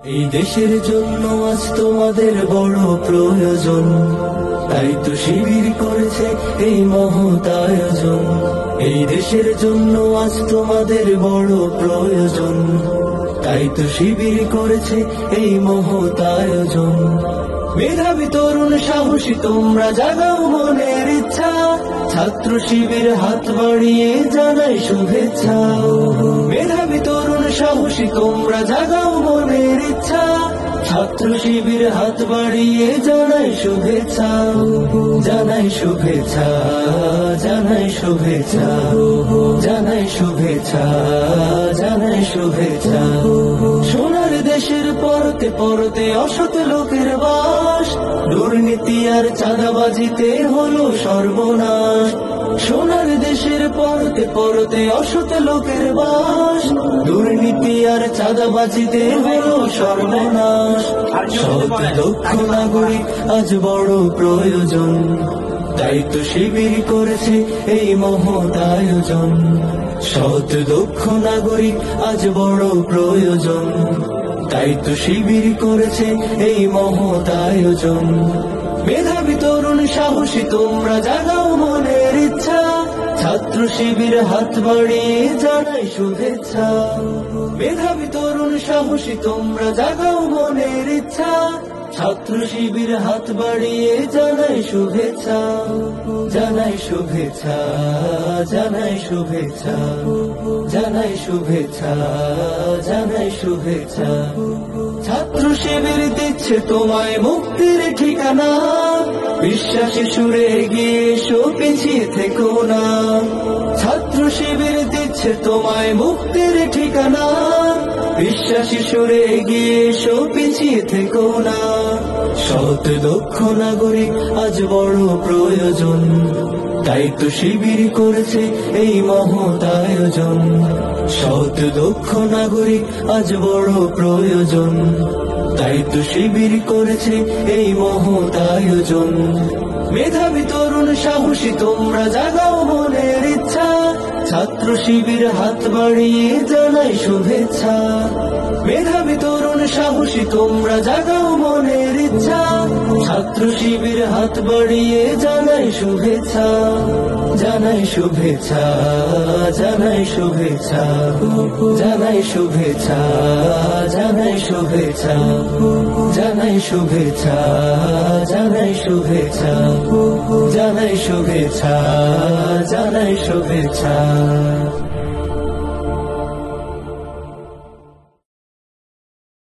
এই দেশের জন্য আজ তোমাদের বড় প্রয়োজন, তাই তো শিবির করেছে এই মহৎ আয়োজন। এই দেশের জন্য আজ তোমাদের বড় প্রয়োজন, তাই তো শিবির করেছে এই মহৎ আয়োজন। মেধাবী তরুণ সাহসী তোমরা জাগাও মনের ইচ্ছা, ছাত্র শিবির হাত বাড়িয়ে জানাই শুভেচ্ছা। মেধাবী তরুণ সাহসী তোমরা জাগাও মনের ইচ্ছা, ছাত্র শিবির হাত বাড়িয়ে জানাই শুভেচ্ছা। জানাই শুভেচ্ছা, জানাই শুভেচ্ছা, জানাই শুভেচ্ছা, জানাই শুভেচ্ছা। সোনার দেশের পরতে পরতে অসৎ লোকের বাস, দুর্নীতি আর চাঁদাবাজিতে হলো সর্বনাশ। সোনার দেশের পরতে পরতে অসৎ লোকের বাস, দুর্নীতি আর চাঁদাবাজিতে হলো সর্বনাশ। সৎ দক্ষ নাগরিক আজ বড় প্রয়োজন, তাই তো শিবির করেছে এই মহৎ আয়োজন। সৎ দক্ষ নাগরিক আজ বড় প্রয়োজন, তাই তো শিবির করেছে এই মহৎ আয়োজন। মেধাবী তরুণ সাহসী তোমরা জাগাও মনের ইচ্ছা, ছাত্র শিবির হাত বাড়িয়ে জানাই শুভেচ্ছা। মেধাবী তরুণ সাহসী তোমরা জাগাও মনের ইচ্ছা, ছাত্র শিবির হাত বাড়িয়ে জানাই শুভেচ্ছা। জানাই শুভেচ্ছা, জানাই শুভেচ্ছা, জানাই শুভেচ্ছা, জানাই শুভেচ্ছা। ছাত্র শিবির দিচ্ছে তোমায় মুক্তির ঠিকানা, বিশ্বাসী সুরে এগিয়ে এসো পিছিয়ে থেকো না। ছাত্র শিবির দিচ্ছে তোমায় মুক্তির ঠিকানা, বিশ্বাসী সুরে এগিয়ে এসো পিছিয়ে থেকো না। সৎ দক্ষ নাগরিক আজ বড় প্রয়োজন, তাই তো শিবির করেছে এই মহৎ আয়োজন। সৎ দক্ষ নাগরিক আজ বড় প্রয়োজন, তাই তো শিবির করেছে এই মহৎ আয়োজন। মেধাবী তরুণ সাহসী তোমরা জাগাও মনের ইচ্ছা, ছাত্র শিবির হাত বাড়িয়ে জানাই শুভেচ্ছা। মেধাবী তরুণ সাহসী তোমরা জাগাও মনের ইচ্ছা, ছাত্র শিবির হাত বাড়িয়ে জানাই শুভেচ্ছা। জানাই শুভেচ্ছা, জানাই শুভেচ্ছা, জানাই শুভেচ্ছা, জানাই শুভেচ্ছা, জানাই শুভেচ্ছা, জানাই শুভেচ্ছা, জানাই শুভেচ্ছা, জানাই শুভেচ্ছা।